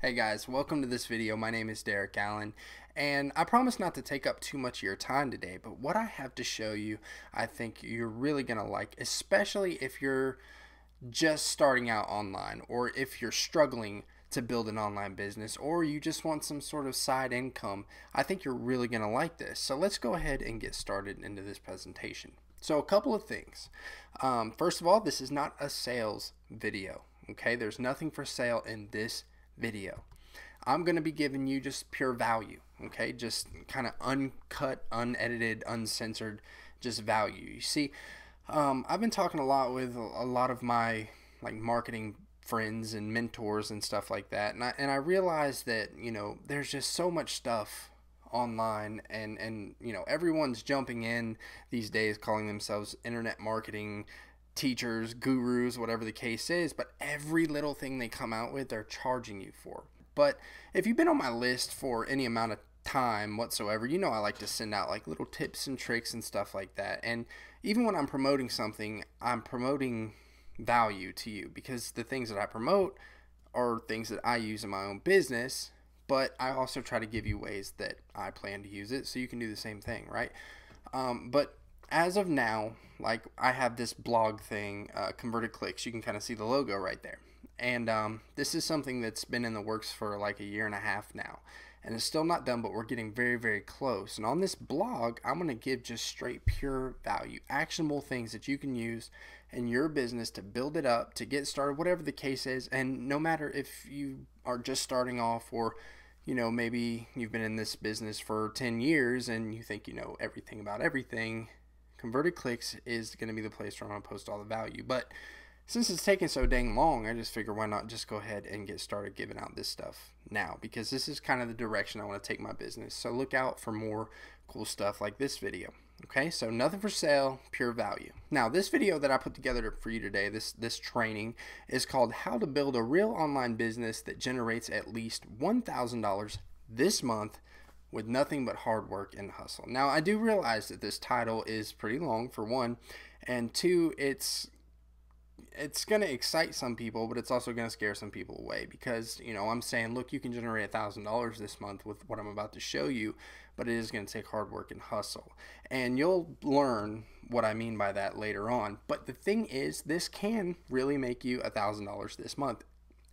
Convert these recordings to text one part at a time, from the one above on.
Hey guys, welcome to this video. My name is Derek Allen, and I promise not to take up too much of your time today, but what I have to show you, I think you're really going to like, especially if you're just starting out online, or if you're struggling to build an online business, or you just want some sort of side income. I think you're really going to like this. So let's go ahead and get started into this presentation. So a couple of things. First of all, this is not a sales video. Okay, there's nothing for sale in this video. I'm going to be giving you just pure value, okay? Just kind of uncut, unedited, uncensored, just value. You see, I've been talking a lot with a lot of my marketing friends and mentors and stuff like that, and I realized that there's just so much stuff online, and everyone's jumping in these days calling themselves internet marketing teachers, gurus, whatever the case is, but every little thing they come out with, they're charging you for. But if you've been on my list for any amount of time whatsoever, I like to send out like little tips and tricks and stuff like that. And even when I'm promoting something, I'm promoting value to you, because the things that I promote are things that I use in my own business, but I also try to give you ways that I plan to use it so you can do the same thing, right? But as of now, like, I have this blog thing, Converted Clicks. You can kind of see the logo right there. And this is something that's been in the works for like a year and a half now. And it's still not done, but we're getting very, very close. And on this blog, I'm going to give just straight pure value, actionable things that you can use in your business to build it up, to get started, whatever the case is. And no matter if you are just starting off, or maybe you've been in this business for 10 years and you think you know everything about everything, Converted Clicks is going to be the place where I'm going to post all the value. But since it's taking so dang long, I just figure why not just go ahead and get started giving out this stuff now, because this is kind of the direction I want to take my business. So look out for more cool stuff like this video. Okay, so nothing for sale, pure value. Now, this video that I put together for you today, this training, is called How to Build a Real Online Business That Generates at Least $1,000 this month with nothing but hard work and hustle. Now, I do realize that this title is pretty long, for one, and two, it's going to excite some people, but it's also going to scare some people away, because I'm saying, look, you can generate $1,000 this month with what I'm about to show you, but it is going to take hard work and hustle, and you'll learn what I mean by that later on. But the thing is, this can really make you $1,000 this month.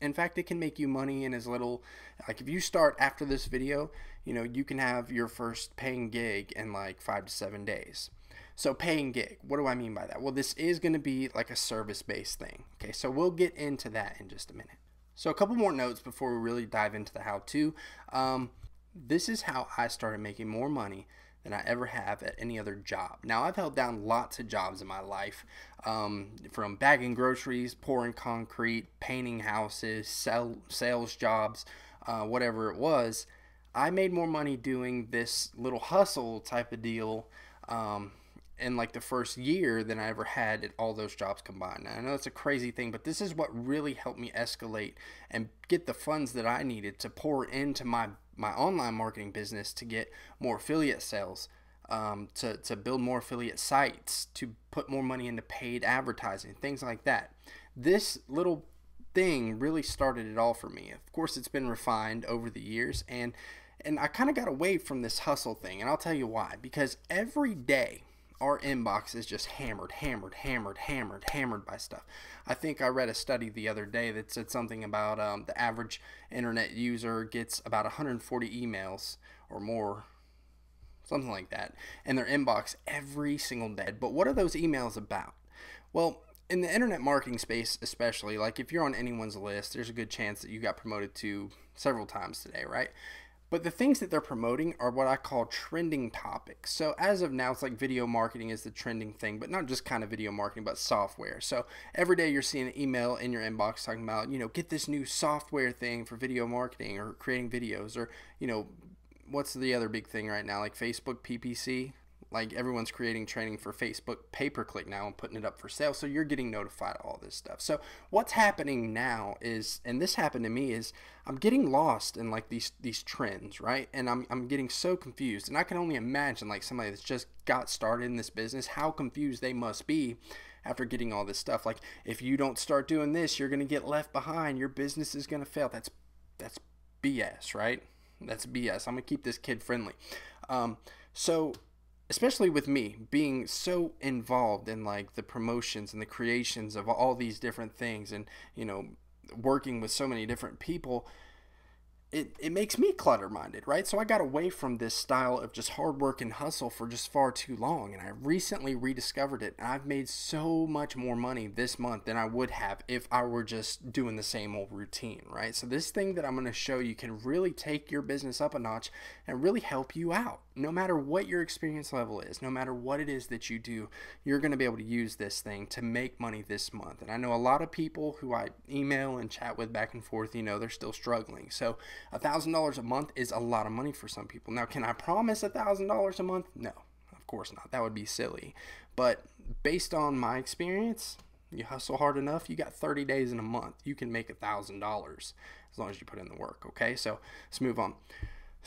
In fact, it can make you money in as little, like, if you start after this video, you can have your first paying gig in like 5 to 7 days. So paying gig, what do I mean by that? Well, this is going to be like a service-based thing. Okay, so we'll get into that in just a minute. So a couple more notes before we really dive into the how-to. This is how I started making more money than I ever have at any other job. Now, I've held down lots of jobs in my life, from bagging groceries, pouring concrete, painting houses, sales jobs, whatever it was. I made more money doing this little hustle type of deal in like the first year than I ever had at all those jobs combined. Now, I know it's a crazy thing, but this is what really helped me escalate and get the funds that I needed to pour into my online marketing business, to get more affiliate sales, to build more affiliate sites, to put more money into paid advertising, things like that. This little thing really started it all for me. Of course, it's been refined over the years, and I kind of got away from this hustle thing, and I'll tell you why. Because every day our inbox is just hammered by stuff. I think I read a study the other day that said something about the average internet user gets about 140 emails or more, something like that, in their inbox every single day. But what are those emails about? Well, in the internet marketing space especially, like if you're on anyone's list, there's a good chance that you got promoted to several times today, right? But the things that they're promoting are what I call trending topics. So as of now, it's like video marketing is the trending thing, but not just kind of video marketing, but software. So every day you're seeing an email in your inbox talking about, get this new software thing for video marketing or creating videos, or, what's the other big thing right now, like Facebook PPC? Like, everyone's creating training for Facebook pay-per-click now and putting it up for sale, so you're getting notified of all this stuff. So what's happening now is, and this happened to me, is I'm getting lost in like these trends, right? And I'm getting so confused, and I can only imagine like somebody that's just got started in this business, how confused they must be after getting all this stuff. Like, if you don't start doing this, you're going to get left behind, your business is going to fail. That's BS, right? That's BS. I'm gonna keep this kid friendly. So especially with me being so involved in like the promotions and the creations of all these different things, and working with so many different people, it makes me clutter minded, right? So I got away from this style of just hard work and hustle for just far too long. And I recently rediscovered it. And I've made so much more money this month than I would have if I were just doing the same old routine, right? So this thing that I'm going to show you can really take your business up a notch and really help you out. No matter what your experience level is, no matter what it is that you do, you're going to be able to use this thing to make money this month. And I know a lot of people who I email and chat with back and forth, they're still struggling. So $1,000 a month is a lot of money for some people. Now, can I promise $1,000 a month? No, of course not. That would be silly. But based on my experience, you hustle hard enough, you got 30 days in a month. You can make $1,000 as long as you put in the work, okay? So let's move on.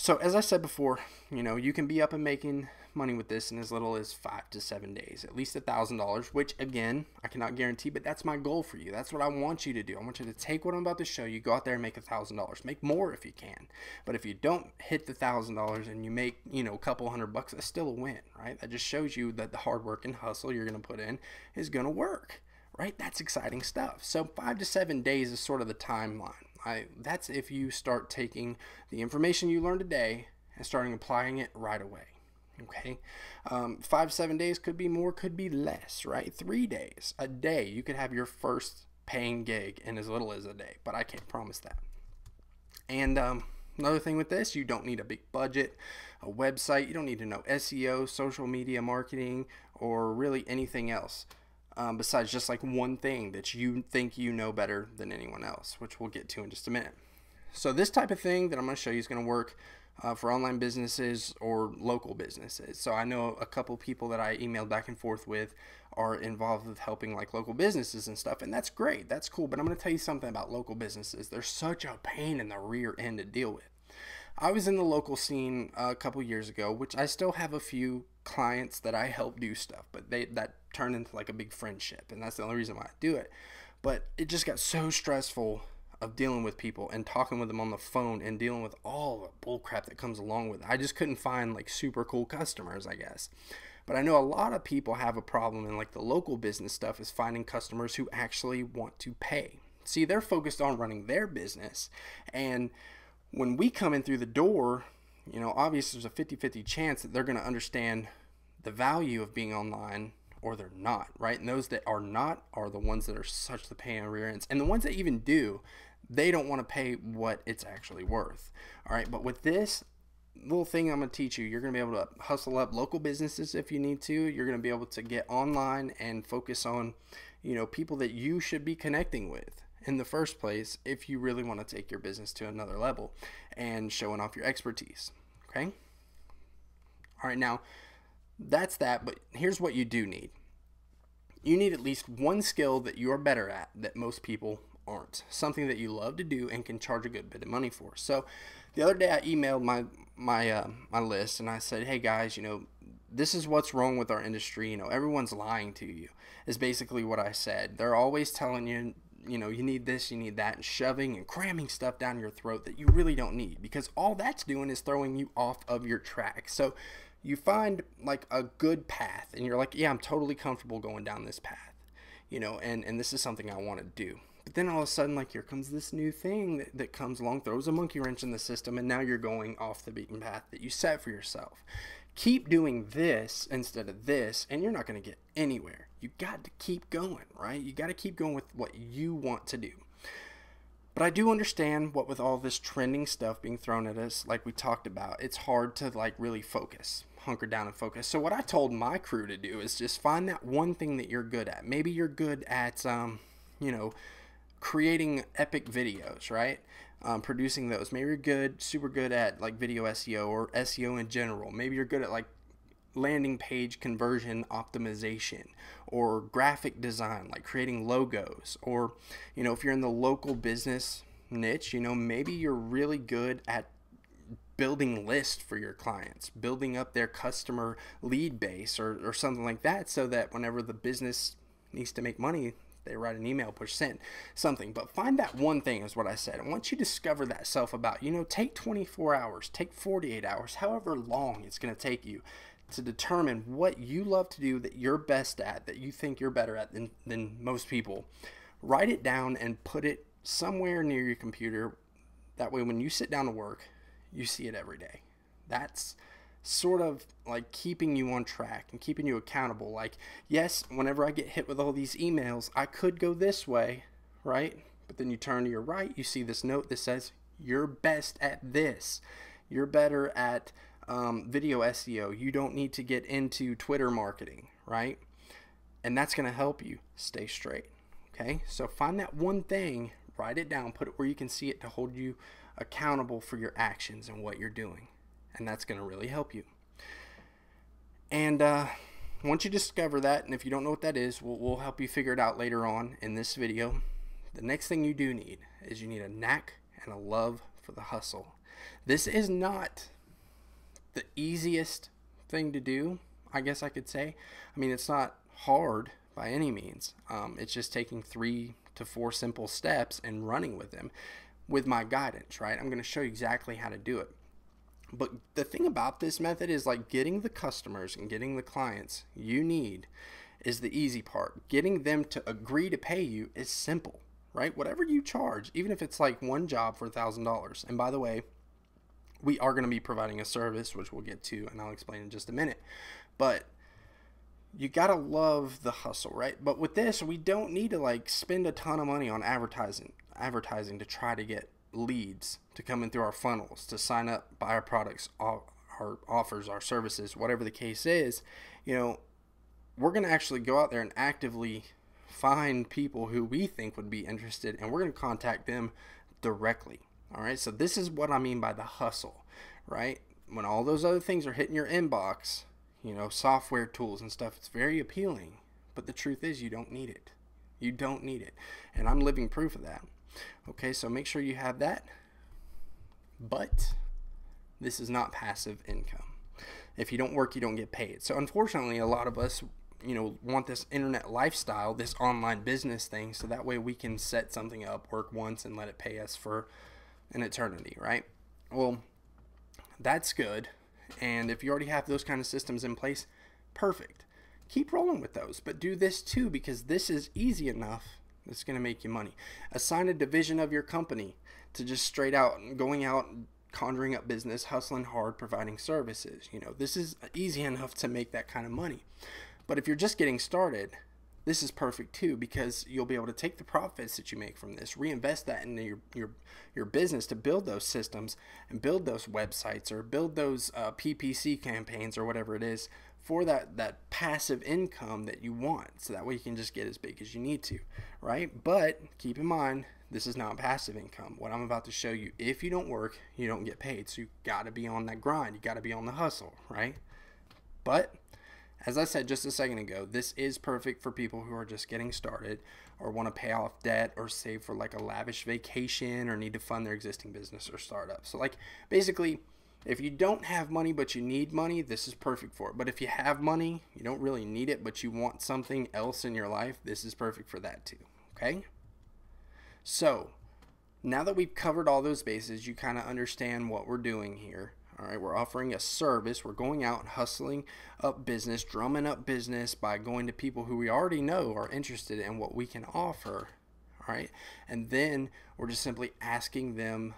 So as I said before, you can be up and making money with this in as little as 5 to 7 days, at least $1,000, which again, I cannot guarantee, but that's my goal for you. That's what I want you to do. I want you to take what I'm about to show you, go out there and make $1,000. Make more if you can. But if you don't hit the $1,000 and you make, a couple $100, that's still a win, right? That just shows you that the hard work and hustle you're going to put in is going to work, right? That's exciting stuff. So 5 to 7 days is sort of the timeline. That's if you start taking the information you learned today and starting applying it right away. Okay, 5 7 days could be more, could be less, right? 3 days, a day, you could have your first paying gig in as little as a day, but I can't promise that. And another thing with this, you don't need a big budget, a website. You don't need to know SEO, social media marketing, or really anything else. Besides just like one thing that you think you know better than anyone else, which we'll get to in just a minute. So this type of thing that I'm going to show you is going to work for online businesses or local businesses. So I know a couple people that I emailed back and forth with are involved with helping like local businesses and stuff, and that's great, that's cool. But I'm going to tell you something about local businesses. They're such a pain in the rear end to deal with. I was in the local scene a couple years ago, which I still have a few clients that I help do stuff, but that turned into like a big friendship, and that's the only reason why I do it. But it just got so stressful of dealing with people and talking with them on the phone and dealing with all the bull crap that comes along with it. I just couldn't find like super cool customers, I guess. But I know a lot of people have a problem in like the local business stuff is finding customers who actually want to pay. See, they're focused on running their business, and when we come in through the door, obviously there's a 50-50 chance that they're going to understand the value of being online or they're not, right? And those that are not are the ones that are such the pain in the rear ends. And the ones that even do, they don't want to pay what it's actually worth. All right, but with this little thing I'm going to teach you, you're going to be able to hustle up local businesses if you need to. You're going to be able to get online and focus on, people that you should be connecting with in the first place if you really want to take your business to another level and showing off your expertise. Okay? All right, now that's that, but here's what you do need. You need at least one skill that you're better at that most people aren't. Something that you love to do and can charge a good bit of money for. So the other day I emailed my list and I said, hey guys, this is what's wrong with our industry. Everyone's lying to you is basically what I said. They're always telling you, you need this, you need that, and shoving and cramming stuff down your throat that you really don't need, because all that's doing is throwing you off of your track. So you find like a good path and you're like, yeah, I'm totally comfortable going down this path, and this is something I want to do. But then all of a sudden, like, here comes this new thing that comes along, throws a monkey wrench in the system, and now you're going off the beaten path that you set for yourself. Keep doing this instead of this, and you're not going to get anywhere. You got to keep going, right? You got to keep going with what you want to do. But I do understand what with all this trending stuff being thrown at us, like we talked about, it's hard to like really focus, hunker down and focus. So what I told my crew to do is just find that one thing that you're good at. Maybe you're good at, creating epic videos, right? Producing those. Maybe you're super good at like video SEO or SEO in general. Maybe you're good at like landing page conversion optimization or graphic design, like creating logos. Or, if you're in the local business niche, maybe you're really good at building lists for your clients, building up their customer lead base or something like that, so that whenever the business needs to make money, They write an email, push send, something. But find that one thing is what I said. And once you discover that self-about, you know, take 24 hours, take 48 hours, however long it's going to take you to determine what you love to do, that you're best at, that you think you're better at than most people. Write it down and put it somewhere near your computer. That way when you sit down to work, you see it every day. That's sort of like keeping you on track and keeping you accountable. Like, yes, whenever I get hit with all these emails, I could go this way, right? But then you turn to your right, you see this note that says, you're best at this. You're better at video SEO. You don't need to get into Twitter marketing, right? And that's going to help you stay straight. Okay, so find that one thing, write it down, put it where you can see it to hold you accountable for your actions and what you're doing. And that's going to really help you. And once you discover that, and if you don't know what that is, we'll help you figure it out later on in this video. The next thing you do need is you need a knack and a love for the hustle. This is not the easiest thing to do, I guess I could say. I mean, it's not hard by any means. It's just taking 3 to 4 simple steps and running with them with my guidance, right? I'm going to show you exactly how to do it. But the thing about this method is, like, getting the customers and getting the clients you need is the easy part. Getting them to agree to pay you is simple, right? Whatever you charge, even if it's like one job for $1,000. And by the way, we are going to be providing a service, which we'll get to, and I'll explain in just a minute. But you got to love the hustle, right? But with this, we don't need to like spend a ton of money on advertising to try to get leads to come in through our funnels, to sign up, buy our products, our offers, our services, whatever the case is. You know, we're going to actually go out there and actively find people who we think would be interested, and we're going to contact them directly. All right, so this is what I mean by the hustle, right? When all those other things are hitting your inbox, you know, software tools and stuff, it's very appealing. But the truth is, you don't need it. You don't need it. And I'm living proof of that. Okay, so make sure you have that. But this is not passive income. If you don't work, you don't get paid. So unfortunately, a lot of us, you know, want this internet lifestyle, this online business thing, so that way we can set something up, work once, and let it pay us for an eternity, right? Well, that's good. And if you already have those kind of systems in place, perfect. Keep rolling with those, but do this too, because this is easy enough. It's going to make you money. Assign a division of your company to just straight out going out, conjuring up business, hustling hard, providing services. You know, this is easy enough to make that kind of money. But if you're just getting started, this is perfect too, because you'll be able to take the profits that you make from this, reinvest that into your business to build those systems and build those websites or build those PPC campaigns or whatever it is for that passive income that you want. So that way you can just get as big as you need to, right? But keep in mind, this is not passive income. What I'm about to show you, if you don't work, you don't get paid. So you got to be on that grind. You got to be on the hustle, right? But as I said just a second ago, this is perfect for people who are just getting started or want to pay off debt or save for like a lavish vacation or need to fund their existing business or startup. So like basically, if you don't have money but you need money, this is perfect for it. But if you have money, you don't really need it, but you want something else in your life, this is perfect for that too, okay? So now that we've covered all those bases, you kind of understand what we're doing here. All right, we're offering a service. We're going out and hustling up business, drumming up business by going to people who we already know are interested in what we can offer. All right, and then we're just simply asking them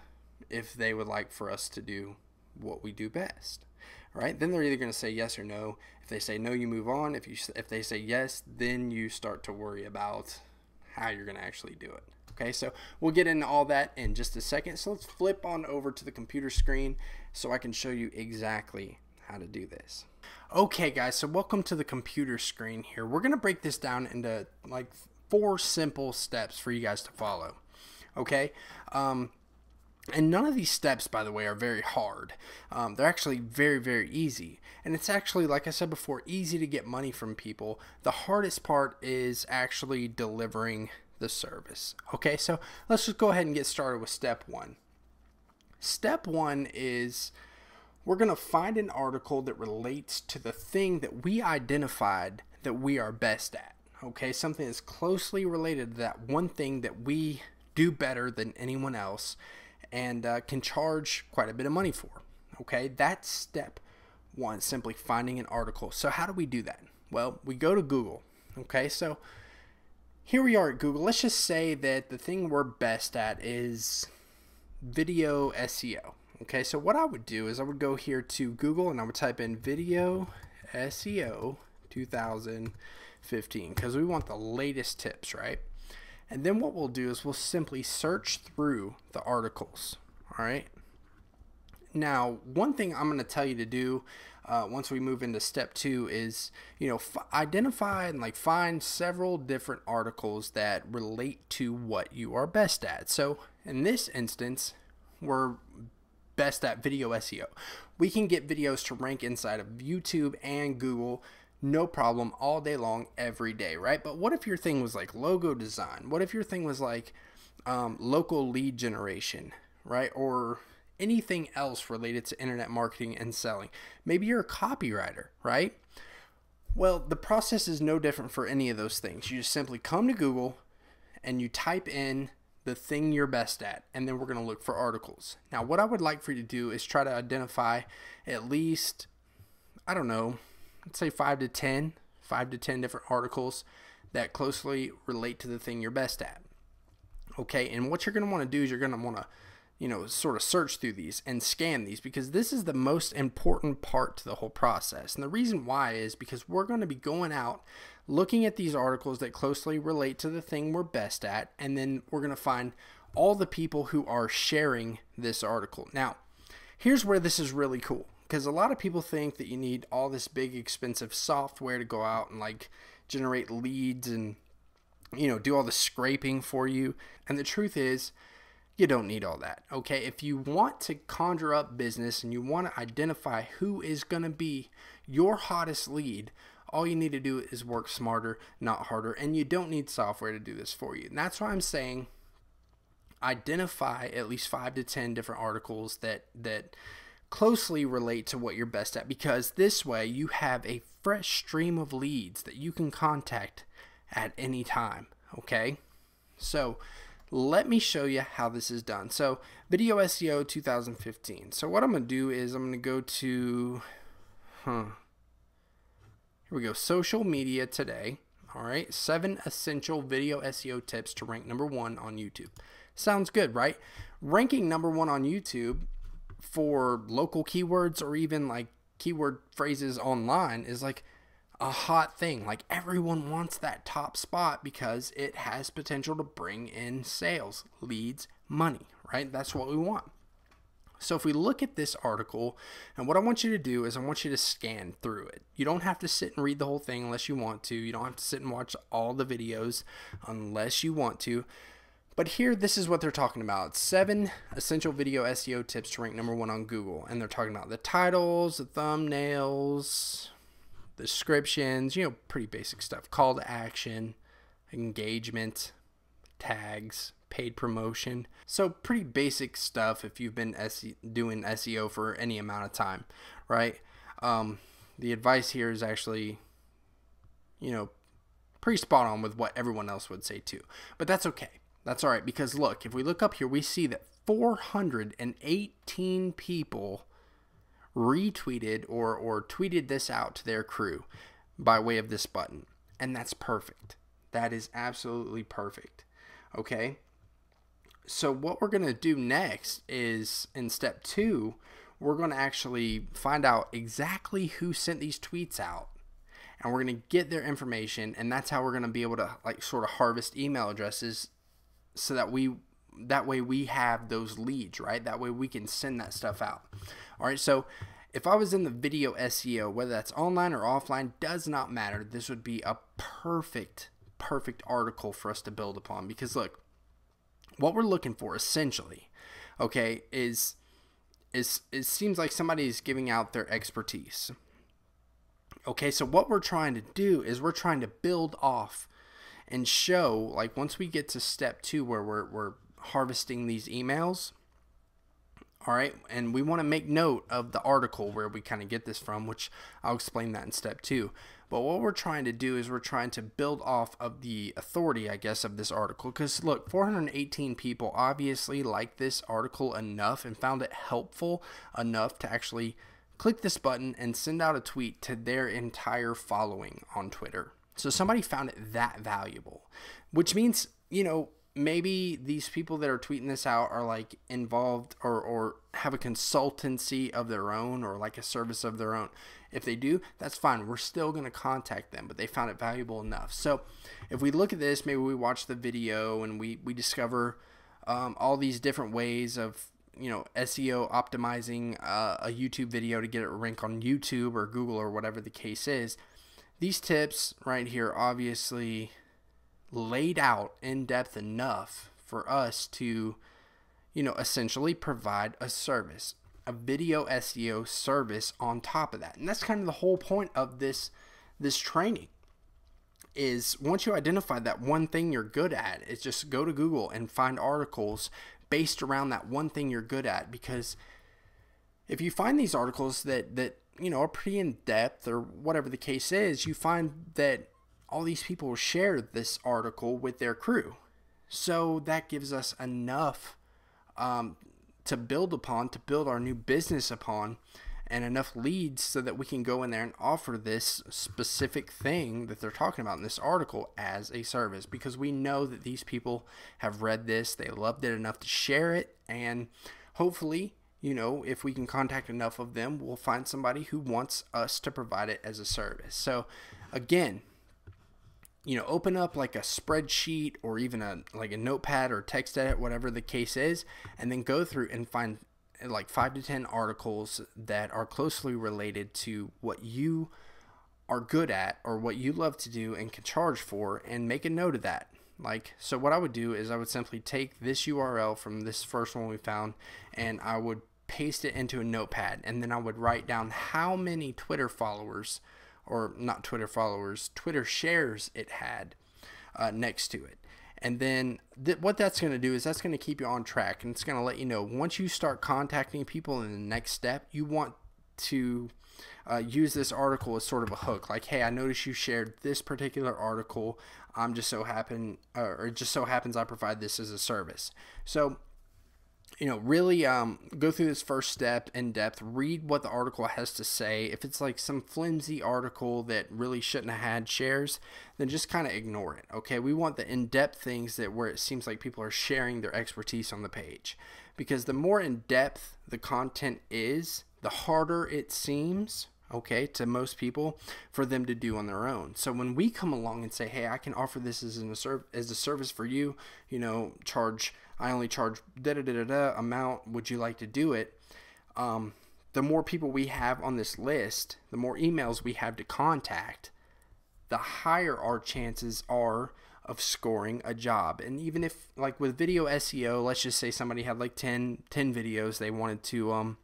if they would like for us to do what we do best. All right, then they're either going to say yes or no. If they say no, you move on. If they say yes, then you start to worry about how you're going to actually do it. Okay, so we'll get into all that in just a second. So let's flip on over to the computer screen so I can show you exactly how to do this. Okay guys, so welcome to the computer screen here. We're going to break this down into like 4 simple steps for you guys to follow. Okay, and none of these steps, by the way, are very hard. They're actually very, very easy. And it's actually, like I said before, easy to get money from people. The hardest part is actually delivering the service. Okay, so let's just go ahead and get started with step 1. Step 1 is we're going to find an article that relates to the thing that we identified that we are best at. okay, something that's closely related to that one thing that we do better than anyone else and can charge quite a bit of money for. Okay, that's step one, simply finding an article. So how do we do that? Well, we go to Google. Okay, so here we are at Google. Let's just say that the thing we're best at is video SEO. Okay, so what I would do is I would go here to Google and I would type in video SEO 2015 because we want the latest tips, right? And then what we'll do is we'll simply search through the articles. All right. Now, one thing I'm going to tell you to do once we move into step two is, identify and find several different articles that relate to what you are best at. So in this instance, we're best at video SEO. We can get videos to rank inside of YouTube and Google, no problem, all day long, every day, right? But what if your thing was like logo design? What if your thing was like local lead generation, right? Or anything else related to internet marketing and selling? Maybe you're a copywriter, right? Well, the process is no different for any of those things. You just simply come to Google and you type in the thing you're best at, and then we're going to look for articles. Now, what I would like for you to do is try to identify at least, I don't know, let's say 5 to 10 different articles that closely relate to the thing you're best at. Okay, and what you're going to want to do is you're going to want to sort of search through these and scan these, because this is the most important part to the whole process. And the reason why is because we're going to be going out looking at these articles that closely relate to the thing we're best at, and then we're going to find all the people who are sharing this article. Now, here's where this is really cool, because a lot of people think that you need all this big expensive software to go out and generate leads and do all the scraping for you. And the truth is, you don't need all that. Okay, if you want to conjure up business and you want to identify who is going to be your hottest lead, all you need to do is work smarter, not harder, and you don't need software to do this for you. And that's why I'm saying identify at least 5 to 10 different articles that closely relate to what you're best at, because this way you have a fresh stream of leads that you can contact at any time. Okay, so let me show you how this is done. So video SEO 2015. So what I'm going to do is I'm going to go to, here we go, social media today. All right, 7 essential video SEO tips to rank #1 on YouTube. Sounds good, right? Ranking #1 on YouTube for local keywords or even keyword phrases online is a hot thing. Everyone wants that top spot because it has potential to bring in sales, leads, money, right? That's what we want. So if we look at this article, and what I want you to do is I want you to scan through it. You don't have to sit and read the whole thing unless you want to. You don't have to sit and watch all the videos unless you want to. But here, this is what they're talking about. 7 essential video SEO tips to rank #1 on Google. And they're talking about the titles, the thumbnails, descriptions, pretty basic stuff. Call to action, engagement, tags, paid promotion. So pretty basic stuff if you've been doing SEO for any amount of time, right? The advice here is actually, pretty spot on with what everyone else would say too. But that's okay. That's all right, because look, if we look up here, we see that 418 people retweeted or tweeted this out to their crew by way of this button. And that's perfect. That is absolutely perfect. Okay. So what we're going to do next is in step 2, we're going to actually find out exactly who sent these tweets out. And we're going to get their information. And that's how we're going to be able to sort of harvest email addresses so that way we have those leads, right? That way we can send that stuff out. All right, so if I was in the video SEO, whether that's online or offline, does not matter. This would be a perfect article for us to build upon, because look, what we're looking for essentially, okay, is it seems like somebody's giving out their expertise. Okay, so what we're trying to do is we're trying to build off and show, once we get to step 2 where we're harvesting these emails, All right, and we want to make note of the article where we kind of get this from, which I'll explain that in step 2. But what we're trying to do is we're trying to build off of the authority, I guess, of this article. Because look, 418 people obviously liked this article enough and found it helpful enough to actually click this button and send out a tweet to their entire following on Twitter. So somebody found it that valuable, which means, you know, maybe these people that are tweeting this out are like involved or have a consultancy of their own or like a service of their own. If they do, that's fine. We're still going to contact them, but they found it valuable enough. So if we look at this, maybe we watch the video and we discover all these different ways of, you know, SEO optimizing a YouTube video to get it rank on YouTube or Google or whatever the case is. These tips right here obviously laid out in depth enough for us to, you know, essentially provide a service, a video SEO service on top of that. And that's kind of the whole point of this training, is once you identify that one thing you're good at, is just go to Google and find articles based around that one thing you're good at. Because if you find these articles that you know are pretty in depth or whatever the case is, you find that all these people share this article with their crew. So that gives us enough to build upon, to build our new business upon, and enough leads so that we can go in there and offer this specific thing that they're talking about in this article as a service, because we know that these people have read this, they loved it enough to share it, and hopefully, you know, if we can contact enough of them, we'll find somebody who wants us to provide it as a service. So again, you know, open up like a spreadsheet or even a notepad or text edit, whatever the case is, and then go through and find like 5 to 10 articles that are closely related to what you are good at or what you love to do and can charge for, and make a note of that. Like, so what I would do is I would simply take this URL from this first one we found and I would paste it into a notepad, and then I would write down how many Twitter followers, or not Twitter followers, Twitter shares it had next to it. And then what that's going to do is that's going to keep you on track, and it's going to let you know once you start contacting people in the next step, you want to use this article as sort of a hook. Like, hey, I noticed you shared this particular article. I'm just so happen, or it just so happens I provide this as a service. So, you know, really go through this first step in depth, read what the article has to say. If it's like some flimsy article that really shouldn't have had shares, then just kind of ignore it. Okay, we want the in-depth things that where it seems like people are sharing their expertise on the page, because the more in-depth the content is, the harder it seems, okay, to most people for them to do on their own. So when we come along and say, hey, I can offer this as a service for you, you know, I only charge amount, would you like to do it? The more people we have on this list, the more emails we have to contact, the higher our chances are of scoring a job. And even if, like with video SEO, let's just say somebody had like 10 videos they wanted to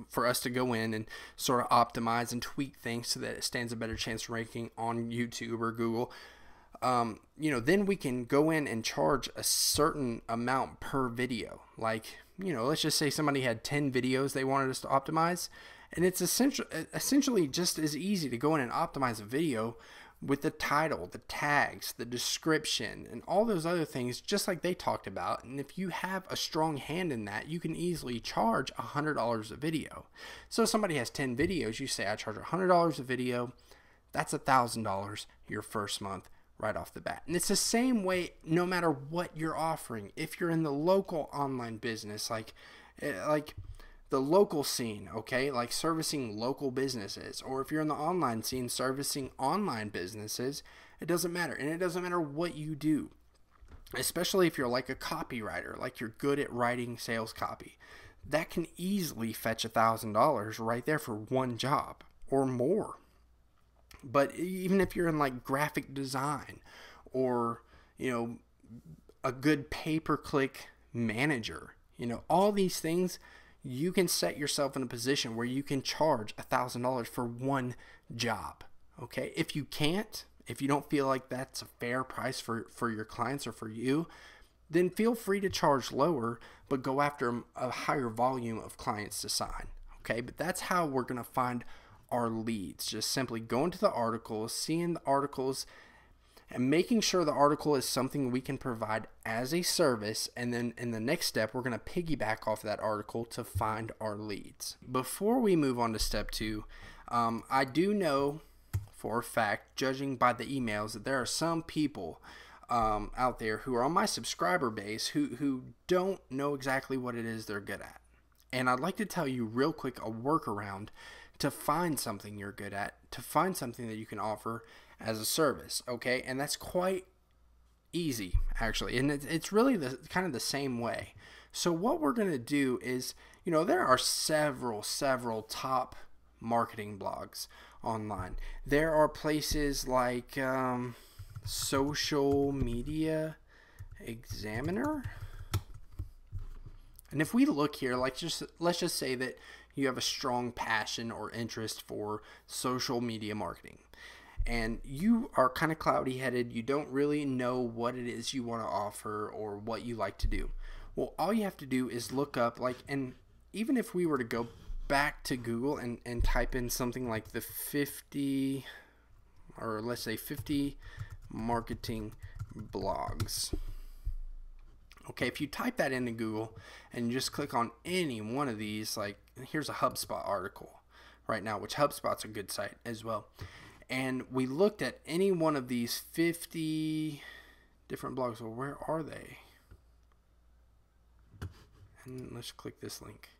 for us to go in and sort of optimize and tweak things so that it stands a better chance of ranking on YouTube or Google. You know, then we can go in and charge a certain amount per video. Like, you know, let's just say somebody had 10 videos they wanted us to optimize, and it's essentially just as easy to go in and optimize a video with the title, the tags, the description, and all those other things, just like they talked about. And if you have a strong hand in that, you can easily charge $100 a video. So if somebody has 10 videos, you say, I charge $100 a video, that's $1,000 your first month right off the bat. And it's the same way no matter what you're offering. If you're in the local online business, like the local scene, okay, like servicing local businesses, or if you're in the online scene servicing online businesses, it doesn't matter. And it doesn't matter what you do, especially if you're like a copywriter, like you're good at writing sales copy. That can easily fetch $1,000 right there for one job or more. But even if you're in like graphic design, or, you know, a good pay-per-click manager, you know, all these things, you can set yourself in a position where you can charge $1,000 for one job. Okay, if you can't, if you don't feel like that's a fair price for your clients or for you, then feel free to charge lower, but go after a higher volume of clients to sign. Okay, but that's how we're going to find our leads. Just simply going to the articles, seeing the articles, and making sure the article is something we can provide as a service. And then in the next step, we're going to piggyback off that article to find our leads. Before we move on to step 2, I do know for a fact, judging by the emails, that there are some people out there who are on my subscriber base who don't know exactly what it is they're good at. And I'd like to tell you real quick a workaround to find something you're good at, to find something that you can offer as a service, okay? And that's quite easy, actually, and it's really kind of the same way. So what we're going to do is, there are several top marketing blogs online. There are places like Social Media Examiner. And if we look here, let's just say that you have a strong passion or interest for social media marketing, and you are kind of cloudy-headed, you don't really know what it is you want to offer or what you like to do. Well, all you have to do is look up, and even if we were to go back to Google and type in something like the 50, or let's say 50 marketing blogs. Okay, if you type that into Google and you just click on any one of these, like here's a HubSpot article right now, which HubSpot's a good site as well. And we looked at any one of these 50 different blogs. Well, where are they? And let's click this link.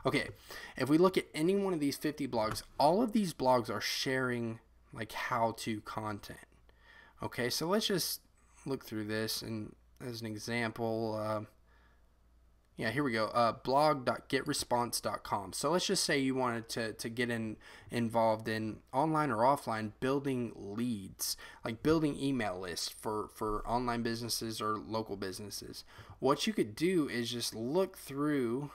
Okay, if we look at any one of these 50 blogs, all of these blogs are sharing like how-to content. Okay, so let's just look through this, and as an example, yeah, here we go, blog.getresponse.com. So let's just say you wanted to get involved in online or offline building leads, like building email lists for online businesses or local businesses. What you could do is just look through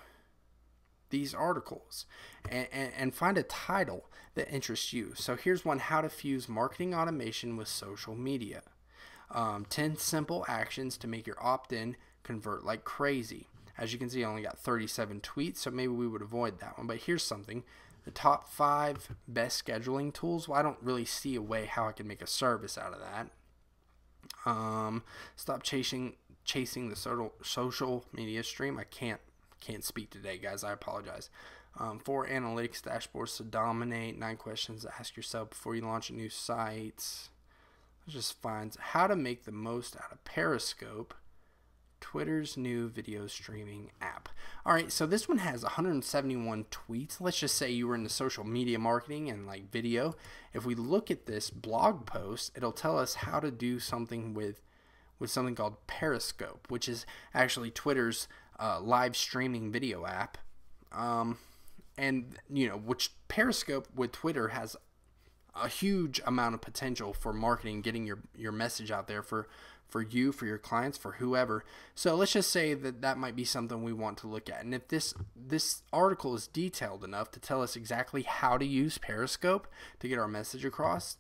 these articles and find a title that interests you. So here's one: how to fuse marketing automation with social media. 10 simple actions to make your opt-in convert like crazy. As you can see, I only got 37 tweets, so maybe we would avoid that one. But here's something: the top 5 best scheduling tools. Well, I don't really see a way how I can make a service out of that. Stop chasing the social media stream. I can't speak today, guys. I apologize. 4 analytics dashboards to dominate. 9 questions to ask yourself before you launch a new site. Just finds how to make the most out of Periscope, Twitter's new video streaming app. All right, so this one has 171 tweets. Let's just say you were into social media marketing and like video. If we look at this blog post, it'll tell us how to do something with something called Periscope, which is actually Twitter's live streaming video app. And which Periscope with Twitter has a huge amount of potential for marketing, getting your message out there for you, for your clients, for whoever. So let's just say that might be something we want to look at. And if this article is detailed enough to tell us exactly how to use Periscope to get our message across,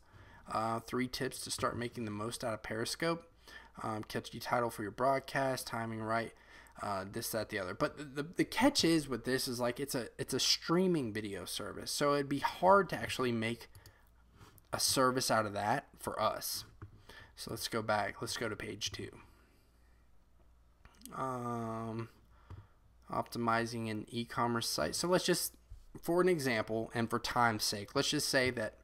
3 tips to start making the most out of Periscope, catchy title for your broadcast, timing right, this, that, the other. But the catch is with this is like it's a streaming video service, so it'd be hard to actually make a service out of that for us. So let's go back. Let's go to page 2. Optimizing an e-commerce site. So let's just, for an example and for time's sake, let's just say that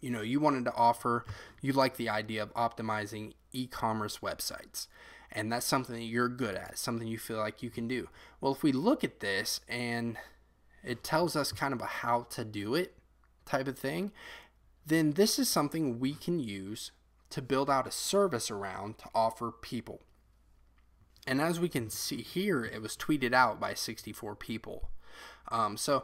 you wanted to offer, you like the idea of optimizing e-commerce websites, and that's something that you're good at, something you feel like you can do. Well, if we look at this and it tells us kind of a how to do it type of thing, then this is something we can use to build out a service around to offer people. And as we can see here, it was tweeted out by 64 people. So,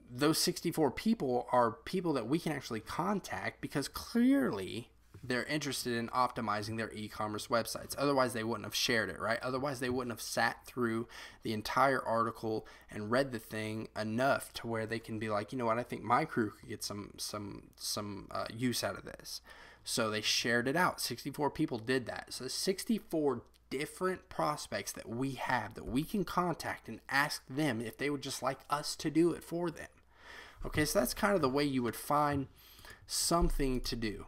those 64 people are people that we can actually contact because clearly they're interested in optimizing their e-commerce websites. Otherwise, they wouldn't have shared it, right? Otherwise, they wouldn't have sat through the entire article and read the thing enough to where they can be like, you know what, I think my crew could get some use out of this. So they shared it out. 64 people did that. So 64 different prospects that we have that we can contact and ask them if they would just like us to do it for them. Okay, so that's kind of the way you would find something to do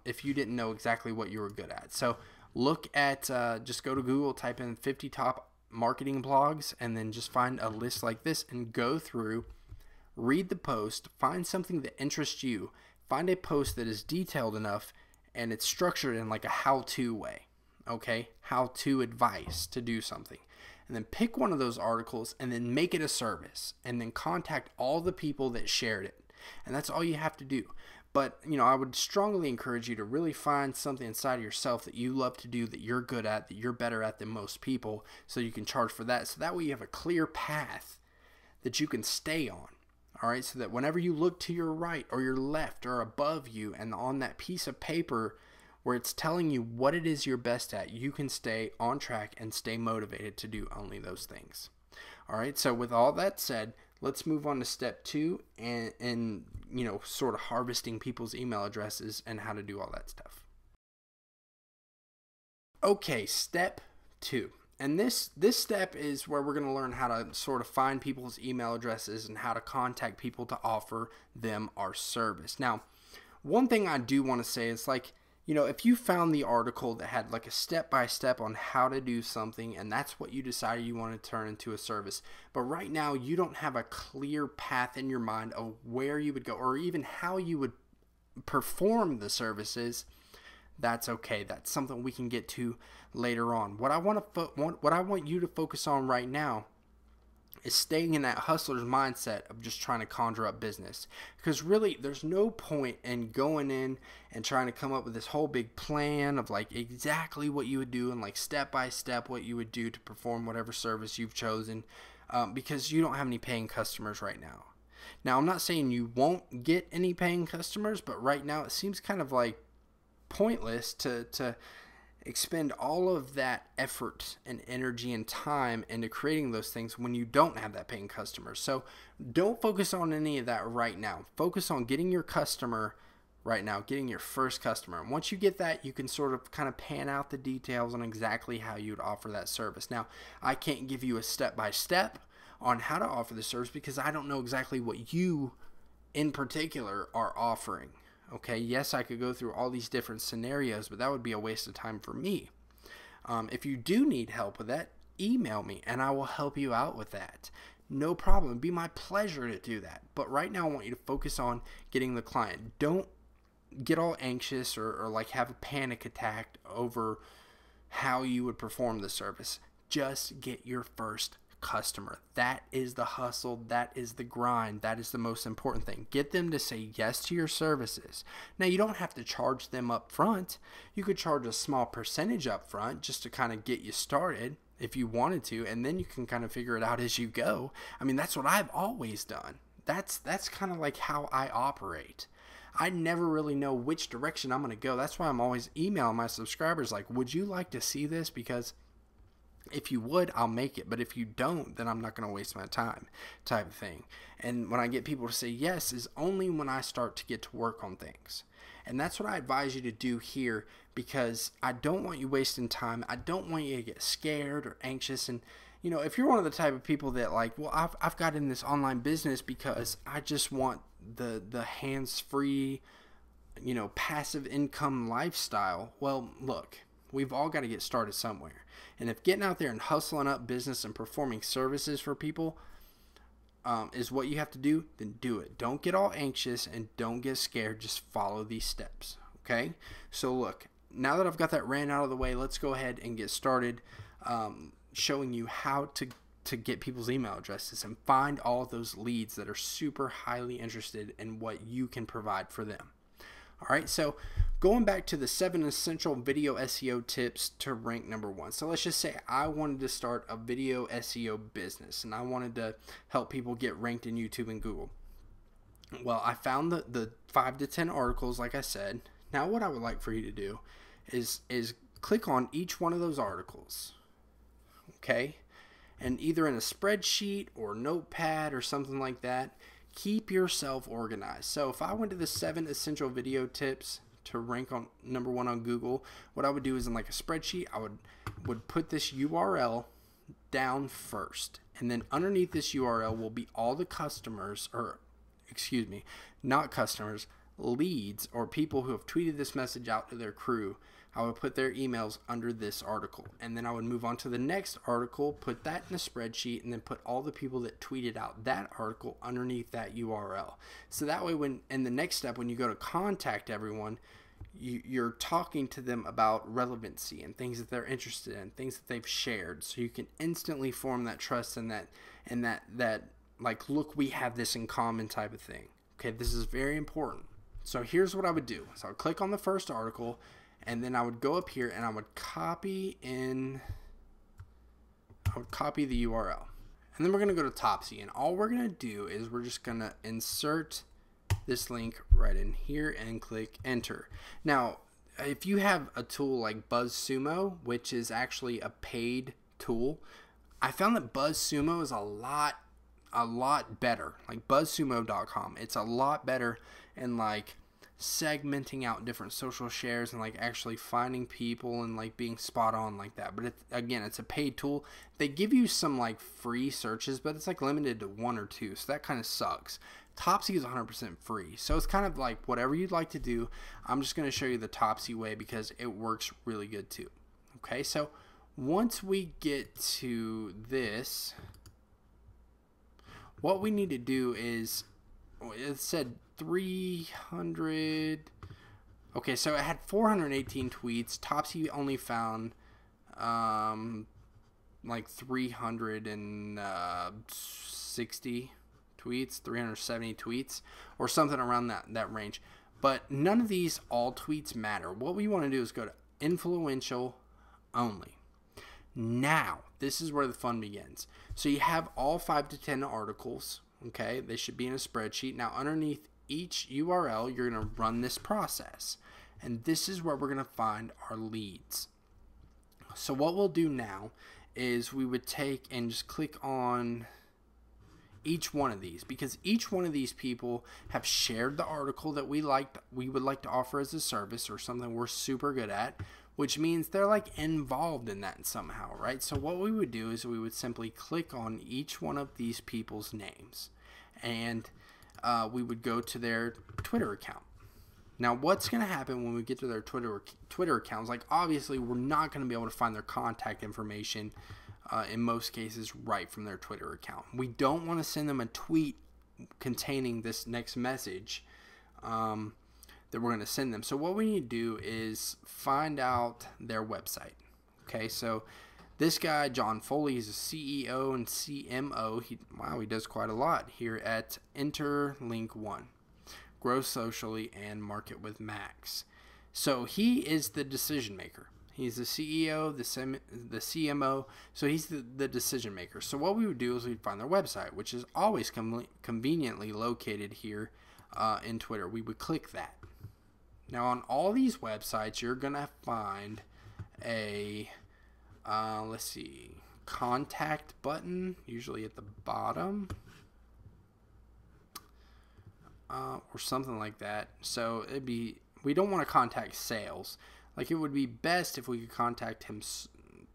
if you didn't know exactly what you were good at. So look at, just go to Google, type in 50 top marketing blogs, and then just find a list like this and go through, read the post, find something that interests you, find a post that is detailed enough and it's structured in like a how-to way, okay? How-to advice to do something. And then pick one of those articles and then make it a service and then contact all the people that shared it. And that's all you have to do. But, you know, I would strongly encourage you to really find something inside of yourself that you love to do, that you're good at, that you're better at than most people, so you can charge for that. So that way you have a clear path that you can stay on. All right, so that whenever you look to your right or your left or above you and on that piece of paper where it's telling you what it is you're best at, you can stay on track and stay motivated to do only those things. All right, so with all that said, let's move on to step 2 and you know, sort of harvesting people's email addresses and how to do all that stuff. Okay, step 2. And this step is where we're going to learn how to sort of find people's email addresses and how to contact people to offer them our service. Now, one thing I do want to say is, like, you know, if you found the article that had like a step-by-step on how to do something and that's what you decided you want to turn into a service, but right now you don't have a clear path in your mind of where you would go or even how you would perform the services, that's okay. That's something we can get to later on. What I want you to focus on right now is staying in that hustler's mindset of just trying to conjure up business. Because really, there's no point in going in and trying to come up with this whole big plan of like exactly what you would do and like step by step what you would do to perform whatever service you've chosen, because you don't have any paying customers right now. Now, I'm not saying you won't get any paying customers, but right now it seems kind of like pointless to expend all of that effort and energy and time into creating those things when you don't have that paying customer. So don't focus on any of that right now. Focus on getting your customer right now, getting your first customer. And once you get that, you can sort of kind of pan out the details on exactly how you would offer that service. Now, I can't give you a step-by-step on how to offer the service because I don't know exactly what you in particular are offering. Okay, yes, I could go through all these different scenarios, but that would be a waste of time for me. If you do need help with that, email me and I will help you out with that. No problem. It'd be my pleasure to do that. But right now I want you to focus on getting the client. Don't get all anxious or like have a panic attack over how you would perform the service. Just get your first customer. That is the hustle. That is the grind. That is the most important thing. Get them to say yes to your services. Now, you don't have to charge them up front. You could charge a small percentage up front just to kind of get you started if you wanted to, and then you can kind of figure it out as you go. I mean, that's what I've always done. That's kind of like how I operate. I never really know which direction I'm going to go. That's why I'm always emailing my subscribers like, would you like to see this? Because if you would, I'll make it. But if you don't, then I'm not going to waste my time, type of thing. And when I get people to say yes is only when I start to get to work on things. And that's what I advise you to do here, because I don't want you wasting time. I don't want you to get scared or anxious. And, you know, if you're one of the type of people that like, well, I've got in this online business because I just want the hands-free, you know, passive income lifestyle. Well, look, we've all got to get started somewhere. And if getting out there and hustling up business and performing services for people is what you have to do, then do it. Don't get all anxious and don't get scared. Just follow these steps, okay? So look, now that I've got that rant out of the way, let's go ahead and get started showing you how to get people's email addresses and find all of those leads that are super highly interested in what you can provide for them. All right, so going back to the 7 essential video SEO tips to rank #1. So let's just say I wanted to start a video SEO business and I wanted to help people get ranked in YouTube and Google. Well, I found the 5 to 10 articles, like I said. Now what I would like for you to do is click on each one of those articles, okay? And either in a spreadsheet or notepad or something like that, keep yourself organized. So if I went to the 7 essential video tips to rank on #1 on Google, what I would do is in like a spreadsheet, I would put this URL down first, and then underneath this URL will be all the customers, or excuse me, not customers, leads or people who have tweeted this message out to their crew. I would put their emails under this article, and then I would move on to the next article, put that in a spreadsheet, and then put all the people that tweeted out that article underneath that URL. So that way, when in the next step, when you go to contact everyone, you're talking to them about relevancy and things that they're interested in, things that they've shared, so you can instantly form that trust and that like, look, we have this in common type of thing. Okay, this is very important. So here's what I would do. So I would click on the first article, and then I would go up here and I would copy the URL. And then we're going to go to Topsy, and all we're going to do is we're just going to insert this link right in here and click enter. Now, if you have a tool like BuzzSumo, which is actually a paid tool, I found that BuzzSumo is a lot better. Like buzzsumo.com, it's a lot better in like segmenting out different social shares and like actually finding people and like being spot on like that. But again, it's a paid tool. They give you some like free searches, but it's like limited to 1 or 2, so that kind of sucks. Topsy is 100% free, so it's kind of like whatever you'd like to do. I'm just going to show you the Topsy way because it works really good too. Okay, so once we get to this, what we need to do is, it said 300. Okay, so it had 418 tweets. Topsy only found like 360 tweets, 370 tweets, or something around that range. But none of these all tweets matter. What we want to do is go to influential only. Now, this is where the fun begins. So you have all 5 to 10 articles. Okay, they should be in a spreadsheet. Now, underneath each URL, you're going to run this process. And this is where we're going to find our leads. So what we'll do now is we would take and just click on each one of these, because each one of these people have shared the article that we would like to offer as a service or something we're super good at, which means they're like involved in that somehow, right? So what we would do is we would simply click on each one of these people's names, and we would go to their Twitter account. Now, what's going to happen when we get to their Twitter accounts? Like, obviously, we're not going to be able to find their contact information in most cases right from their Twitter account. We don't want to send them a tweet containing this next message that we're going to send them. So what we need to do is find out their website. Okay, so this guy, John Foley, is a CEO and CMO. He does quite a lot here at Interlink1. Grow socially and market with Max. So he is the decision maker. He's the CEO, the CMO, so he's the decision maker. So what we would do is we'd find their website, which is always conveniently located here in Twitter. We would click that. Now on all these websites, you're going to find a, let's see, contact button, usually at the bottom. Or something like that. So we don't want to contact sales. Like, it would be best if we could contact him